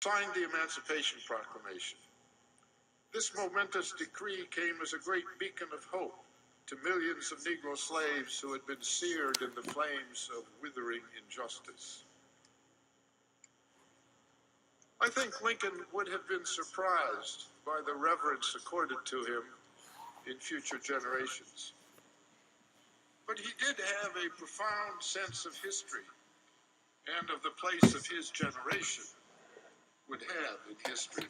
signed the Emancipation Proclamation. This momentous decree came as a great beacon of hope to millions of Negro slaves who had been seared in the flames of withering injustice. I think Lincoln would have been surprised by the reverence accorded to him in future generations. But he did have a profound sense of history and of the place of his generation would have in history.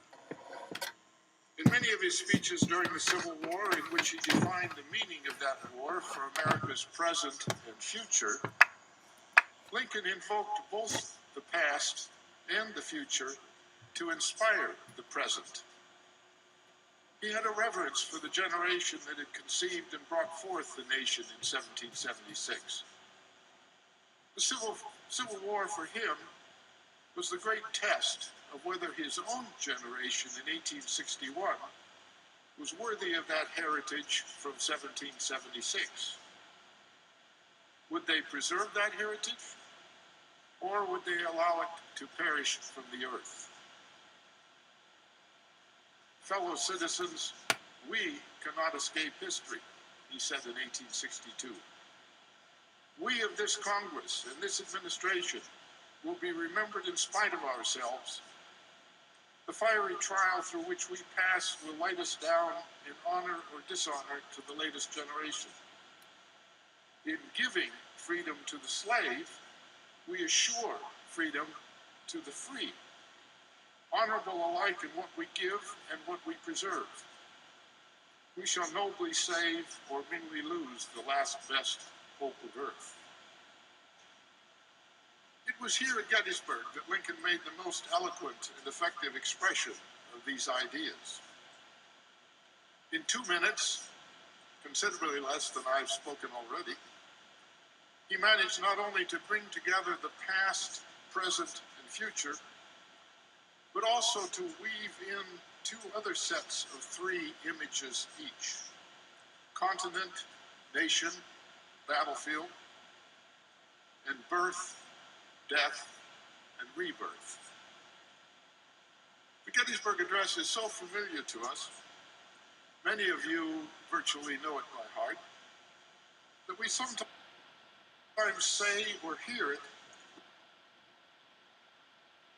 In many of his speeches during the Civil War, in which he defined the meaning of that war for America's present and future, Lincoln invoked both the past and the future to inspire the present. He had a reverence for the generation that had conceived and brought forth the nation in 1776. The Civil War for him was the great test of whether his own generation in 1861 was worthy of that heritage from 1776. Would they preserve that heritage, or would they allow it to perish from the earth? Fellow citizens, we cannot escape history, he said in 1862. We of this Congress and this administration will be remembered in spite of ourselves. The fiery trial through which we pass will light us down in honor or dishonor to the latest generation. In giving freedom to the slave, we assure freedom to the free, honorable alike in what we give and what we preserve. We shall nobly save or meanly lose the last best hope of earth. It was here at Gettysburg that Lincoln made the most eloquent and effective expression of these ideas. In 2 minutes, considerably less than I've spoken already, he managed not only to bring together the past, present, and future, but also to weave in 2 other sets of 3 images each: continent, nation, battlefield, and birth, death, and rebirth. The Gettysburg Address is so familiar to us, many of you virtually know it by heart, that we sometimes say or hear it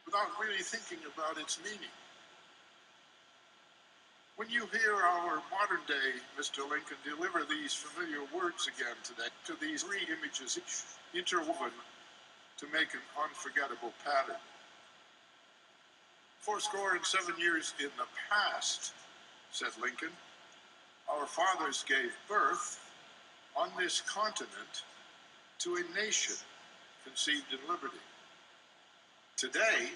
without really thinking about its meaning. When you hear our modern day Mr. Lincoln deliver these familiar words again today, to these 3 images each interwoven to make an unforgettable pattern. 7 years in the past, said Lincoln, our fathers gave birth on this continent to a nation conceived in liberty. Today,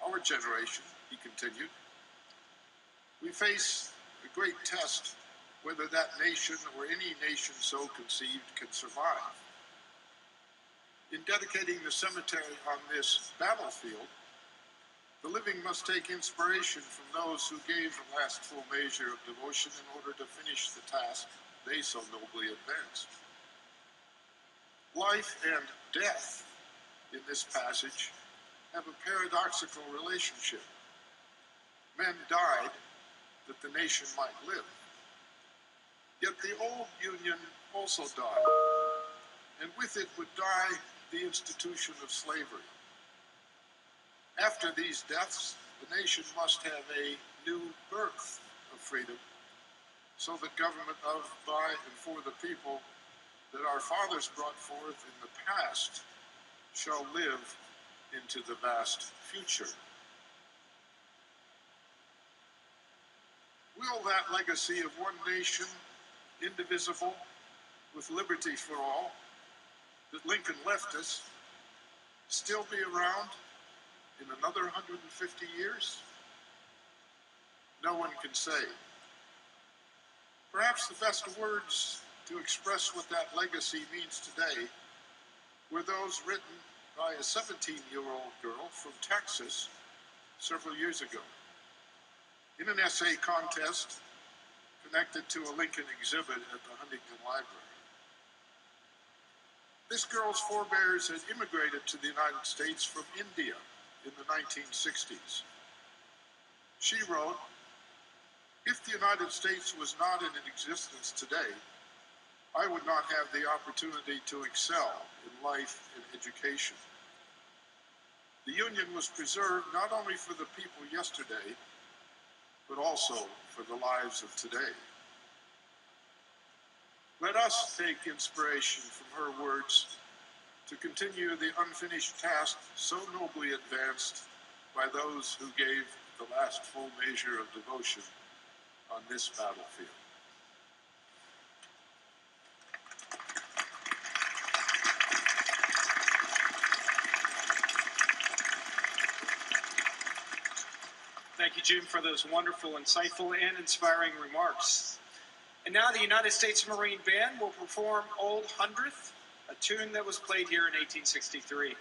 our generation, he continued, we face a great test whether that nation or any nation so conceived can survive. In dedicating the cemetery on this battlefield, the living must take inspiration from those who gave the last full measure of devotion in order to finish the task they so nobly advanced. Life and death in this passage have a paradoxical relationship. Men died that the nation might live. Yet the old Union also died, and with it would die the institution of slavery. After these deaths, the nation must have a new birth of freedom, so that government of, by, and for the people that our fathers brought forth in the past shall live into the vast future. Will that legacy of one nation, indivisible, with liberty for all, that Lincoln left us, still be around in another 150 years? No one can say. Perhaps the best words to express what that legacy means today were those written by a 17-year-old girl from Texas several years ago in an essay contest connected to a Lincoln exhibit at the Huntington Library. This girl's forebears had immigrated to the United States from India in the 1960s She wrote, "If the United States was not in existence today, I would not have the opportunity to excel in life and education. The Union was preserved not only for the people yesterday, but also for the lives of today." Let us take inspiration from her words to continue the unfinished task so nobly advanced by those who gave the last full measure of devotion on this battlefield. Thank you, Jim, for those wonderful, insightful, and inspiring remarks. And now the United States Marine Band will perform Old Hundredth, a tune that was played here in 1863.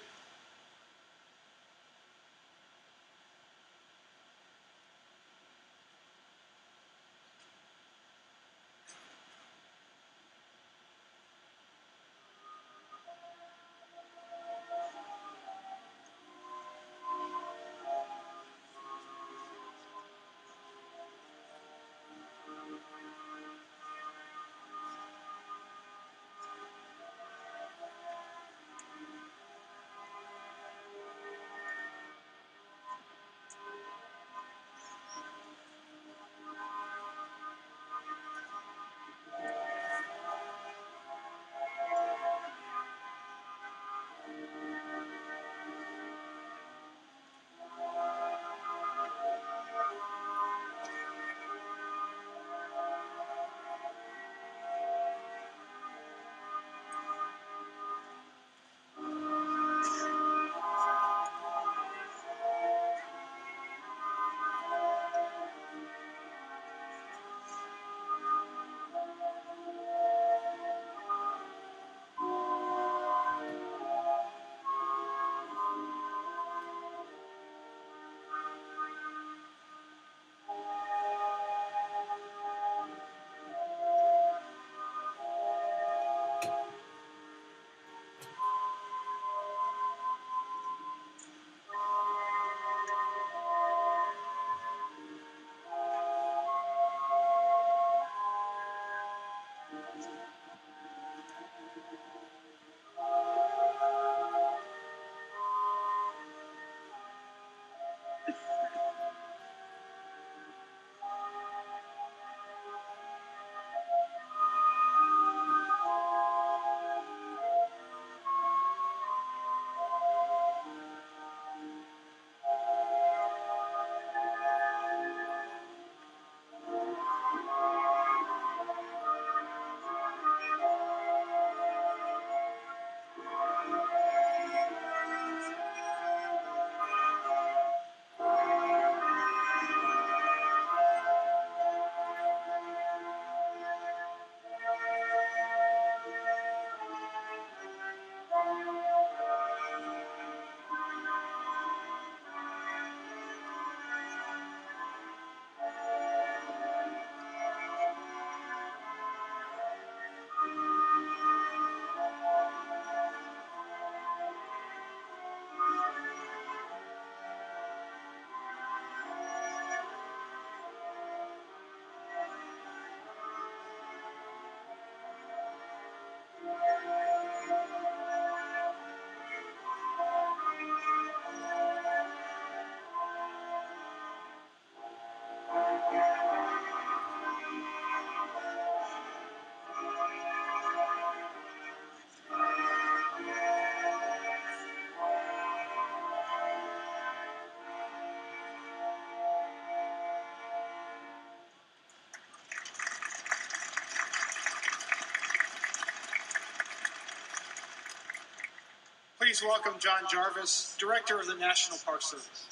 Please welcome John Jarvis, Director of the National Park Service.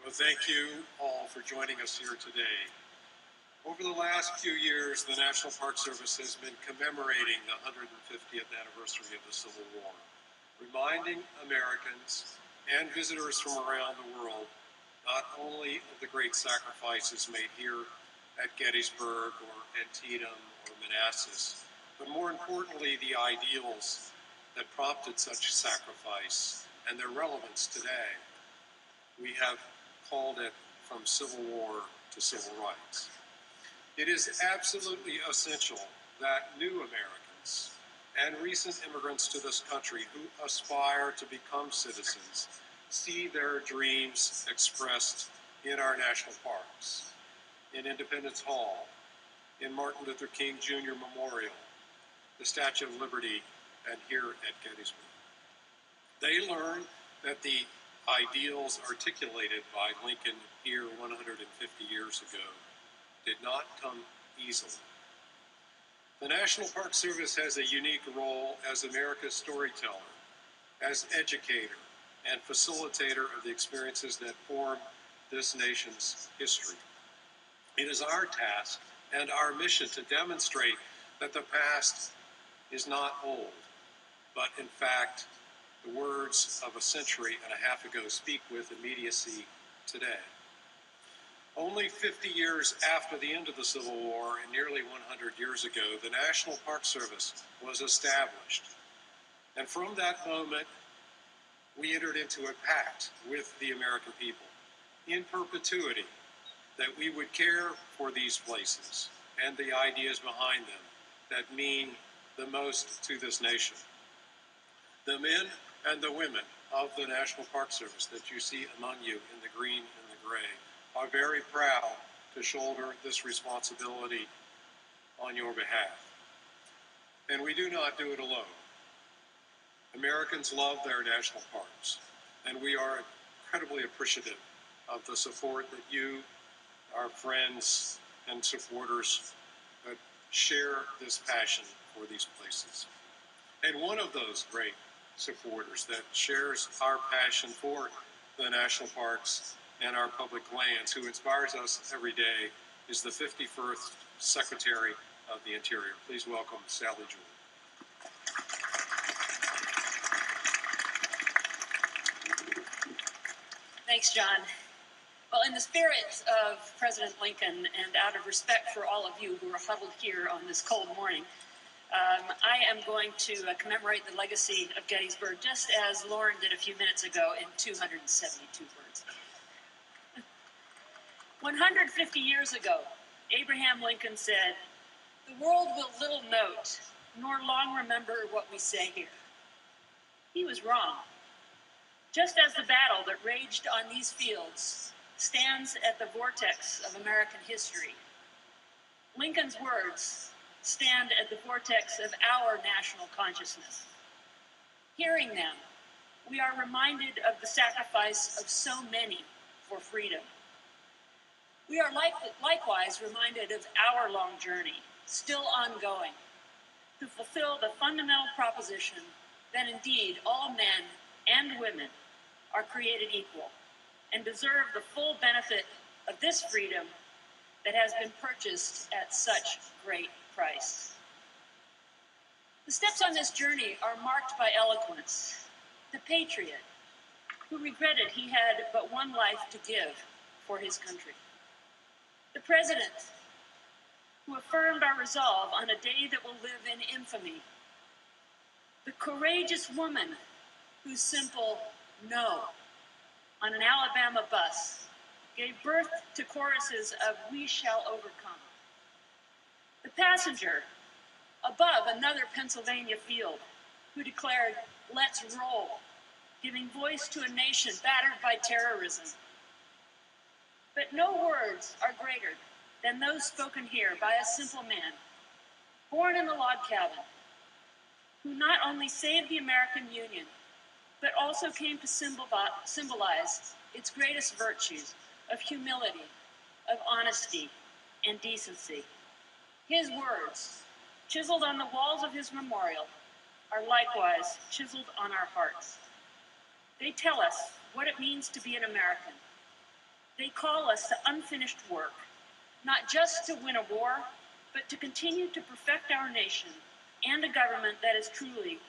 Well, thank you all for joining us here today. Over the last few years, the National Park Service has been commemorating the 150th anniversary of the Civil War, reminding Americans and visitors from around the world not only of the great sacrifices made here at Gettysburg or Antietam or Manassas, but more importantly, the ideals that prompted such sacrifice and their relevance today. We have called it From Civil War to Civil Rights. It is absolutely essential that new Americans and recent immigrants to this country who aspire to become citizens see their dreams expressed in our national parks, in Independence Hall, in Martin Luther King Jr. Memorial, the Statue of Liberty, and here at Gettysburg. They learn that the ideals articulated by Lincoln here 150 years ago did not come easily. The National Park Service has a unique role as America's storyteller, as educator, and facilitator of the experiences that form this nation's history. It is our task and our mission to demonstrate that the past is not old, but in fact, the words of a century and a half ago speak with immediacy today. Only 50 years after the end of the Civil War and nearly 100 years ago, the National Park Service was established. And from that moment, we entered into a pact with the American people in perpetuity that we would care for these places and the ideas behind them that mean the most to this nation. The men and the women of the National Park Service that you see among you in the green and the gray are very proud to shoulder this responsibility on your behalf. And we do not do it alone. Americans love their national parks, and we are incredibly appreciative of the support that you, our friends and supporters, share this passion for these places. And one of those great supporters that shares our passion for the national parks and our public lands, who inspires us every day, is the 51st Secretary of the Interior. Please welcome Sally Jewell. Thanks, John. Well, in the spirit of President Lincoln and out of respect for all of you who are huddled here on this cold morning, I am going to commemorate the legacy of Gettysburg just as Lauren did a few minutes ago in 272 words. 150 years ago, Abraham Lincoln said, "The world will little note, nor long remember what we say here." He was wrong. Just as the battle that raged on these fields stands at the vortex of American history, Lincoln's words stand at the vortex of our national consciousness. Hearing them, we are reminded of the sacrifice of so many for freedom. We are likewise reminded of our long journey, still ongoing, to fulfill the fundamental proposition that indeed all men and women are created equal and deserve the full benefit of this freedom that has been purchased at such great price. The steps on this journey are marked by eloquence, the patriot who regretted he had but one life to give for his country, the president who affirmed our resolve on a day that will live in infamy, the courageous woman whose simple no on an Alabama bus gave birth to choruses of "We Shall Overcome," the passenger above another Pennsylvania field who declared, "Let's roll," giving voice to a nation battered by terrorism. But no words are greater than those spoken here by a simple man, born in a log cabin, who not only saved the American Union, but also came to symbolize its greatest virtues of humility, of honesty, and decency. His words, chiseled on the walls of his memorial, are likewise chiseled on our hearts. They tell us what it means to be an American. They call us to unfinished work, not just to win a war, but to continue to perfect our nation and a government that is truly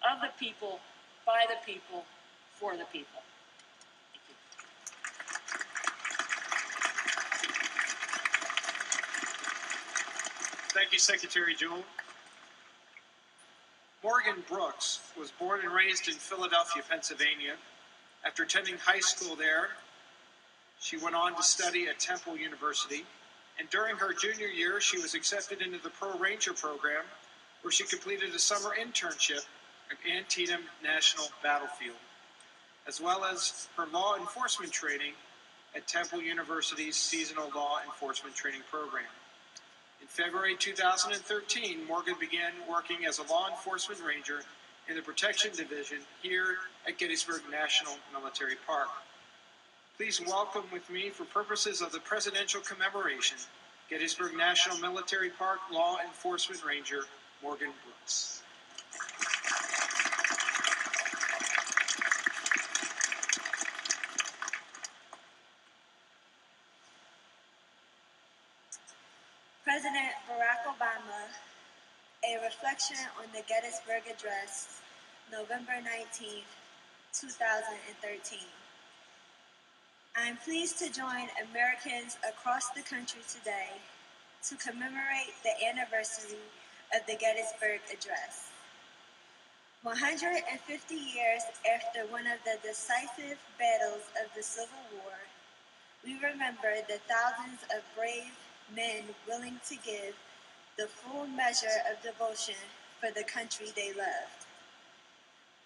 of the people, by the people, for the people. Thank you, Secretary Jewell. Morgan Brooks was born and raised in Philadelphia, Pennsylvania. After attending high school there, she went on to study at Temple University. And during her junior year, she was accepted into the Pro Ranger program, where she completed a summer internship at Antietam National Battlefield, as well as her law enforcement training at Temple University's Seasonal Law Enforcement Training Program. In February 2013, Morgan began working as a law enforcement ranger in the Protection Division here at Gettysburg National Military Park. Please welcome with me, for purposes of the Presidential Commemoration, Gettysburg National Military Park Law Enforcement Ranger, Morgan Brooks. President Barack Obama, a reflection on the Gettysburg Address, November 19, 2013. I am pleased to join Americans across the country today to commemorate the anniversary of the Gettysburg Address. 150 years after one of the decisive battles of the Civil War, we remember the thousands of brave men willing to give the full measure of devotion for the country they loved.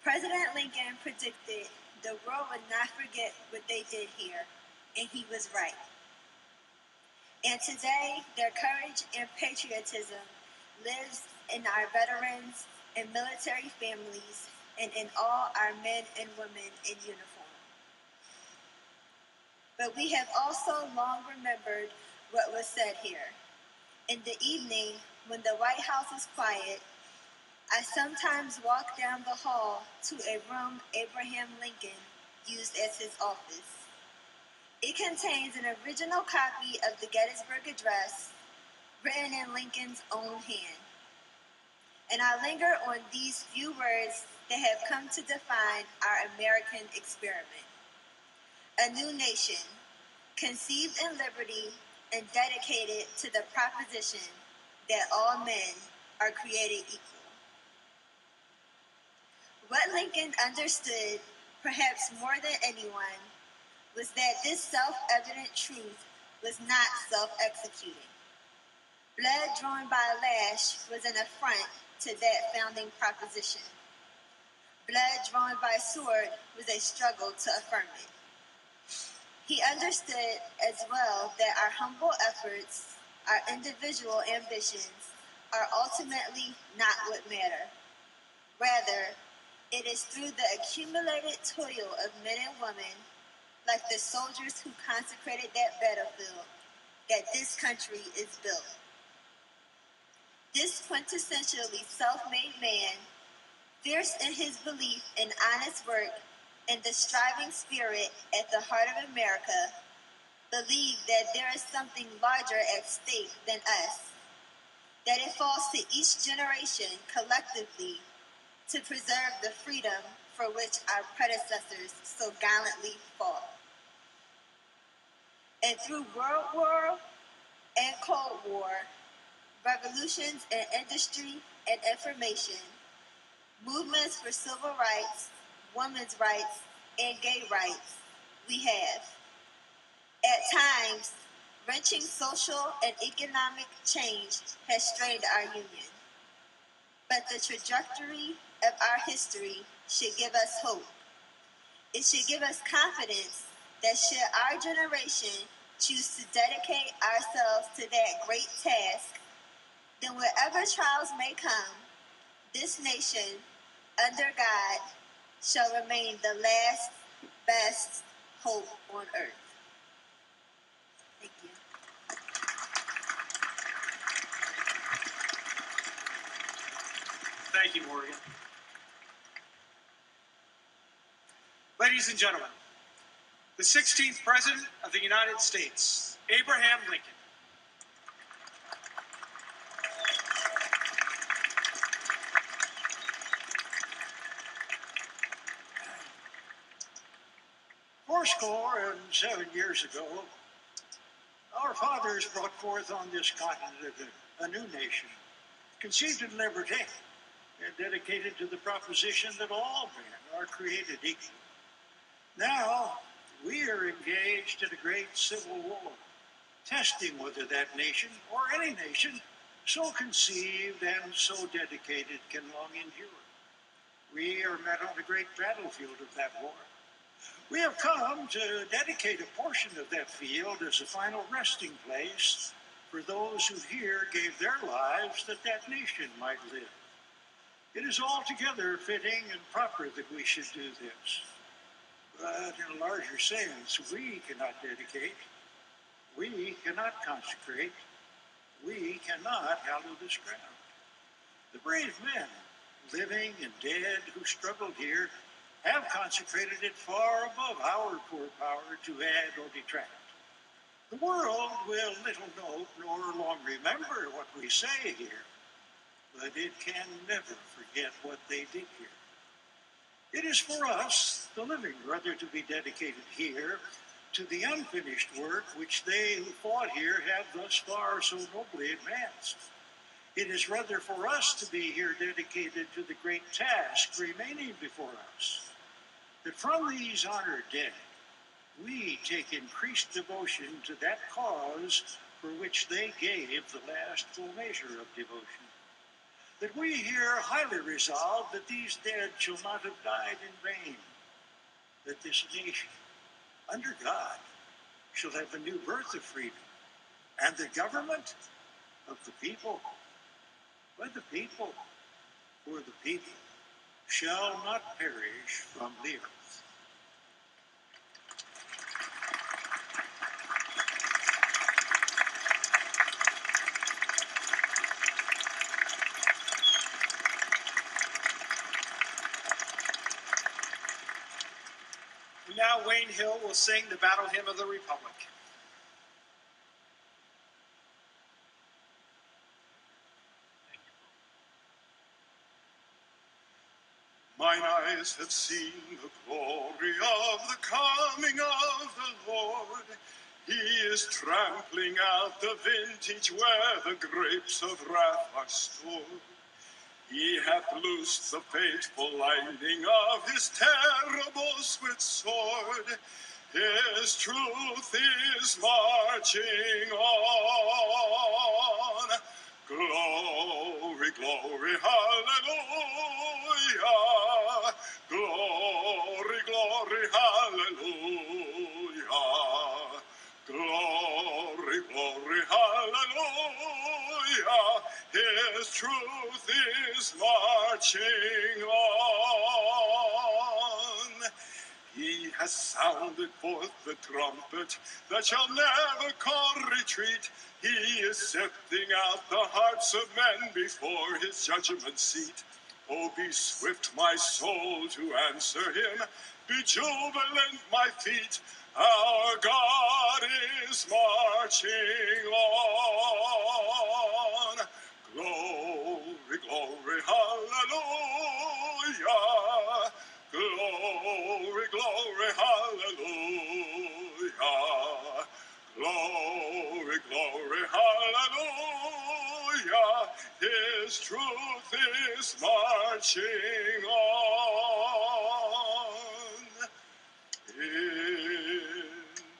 President Lincoln predicted the world would not forget what they did here, and he was right. And today, their courage and patriotism lives in our veterans and military families and in all our men and women in uniform. But we have also long remembered what was said here. In the evening, when the White House is quiet, I sometimes walk down the hall to a room Abraham Lincoln used as his office. It contains an original copy of the Gettysburg Address, written in Lincoln's own hand. And I linger on these few words that have come to define our American experiment. A new nation, conceived in liberty and dedicated to the proposition that all men are created equal. What Lincoln understood, perhaps more than anyone, was that this self-evident truth was not self-executing. Blood drawn by a lash was an affront to that founding proposition. Blood drawn by a sword was a struggle to affirm it. He understood as well that our humble efforts, our individual ambitions, are ultimately not what matter. Rather, it is through the accumulated toil of men and women, like the soldiers who consecrated that battlefield, that this country is built. This quintessentially self-made man, fierce in his belief in honest work and the striving spirit at the heart of America, believed that there is something larger at stake than us, that it falls to each generation collectively to preserve the freedom for which our predecessors so gallantly fought. And through World War and Cold War, revolutions in industry and information, movements for civil rights, women's rights, and gay rights, we have, at times, wrenching social and economic change has strained our union. But the trajectory of our history should give us hope. It should give us confidence that should our generation choose to dedicate ourselves to that great task, then whatever trials may come, this nation, under God, shall remain the last, best hope on earth. Thank you. Thank you, Morgan. Ladies and gentlemen, the 16th President of the United States, Abraham Lincoln. Fourscore and 7 years ago, our fathers brought forth on this continent a new nation, conceived in liberty and dedicated to the proposition that all men are created equal. Now, we are engaged in a great civil war, testing whether that nation, or any nation, so conceived and so dedicated can long endure. We are met on the great battlefield of that war. We have come to dedicate a portion of that field as a final resting place for those who here gave their lives that that nation might live. It is altogether fitting and proper that we should do this. But in a larger sense, we cannot dedicate, we cannot consecrate, we cannot hallow this ground. The brave men, living and dead, who struggled here, have consecrated it far above our poor power to add or detract. The world will little note nor long remember what we say here, but it can never forget what they did here. It is for us, the living, rather, to be dedicated here to the unfinished work which they who fought here have thus far so nobly advanced. It is rather for us to be here dedicated to the great task remaining before us, that from these honored dead, we take increased devotion to that cause for which they gave the last full measure of devotion. That we here highly resolve that these dead shall not have died in vain, that this nation, under God, shall have a new birth of freedom, and the government of the people, by the people, for the people, shall not perish from the earth. Now Wayne Hill will sing the Battle Hymn of the Republic. Mine eyes have seen the glory of the coming of the Lord. He is trampling out the vintage where the grapes of wrath are stored. He hath loosed the fateful lightning of his terrible swift sword. His truth is marching on. Glory, glory, hallelujah. Glory, glory, hallelujah. Glory, glory, hallelujah. His truth is marching on. He has sounded forth the trumpet that shall never call retreat. He is sifting out the hearts of men before his judgment seat. Oh, be swift, my soul, to answer him. Be jubilant, my feet. Our God is marching on. Glory, glory, hallelujah. Glory, glory, hallelujah. Glory, glory, hallelujah. His truth is marching on. In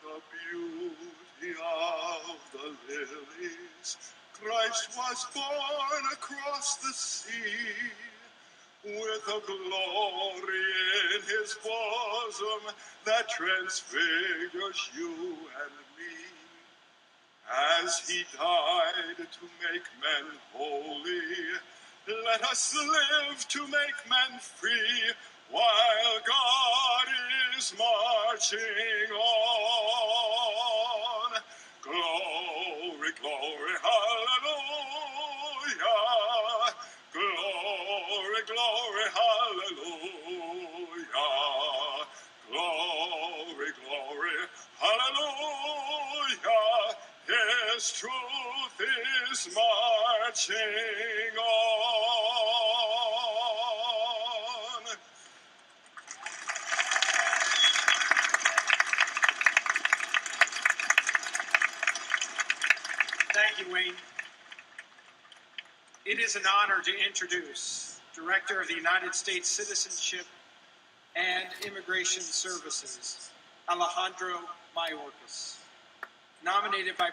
the beauty of the lilies, Christ was born across the sea, with a glory in his bosom that transfigures you and me. As he died to make men holy, let us live to make men free, while God is marching on. Glory, glory, hallelujah. Glory, glory, hallelujah. Glory, glory, hallelujah. His truth is marching on. Thank you, Wayne. It is an honor to introduce Director of the United States Citizenship and Immigration Services, Alejandro Mayorkas. Nominated by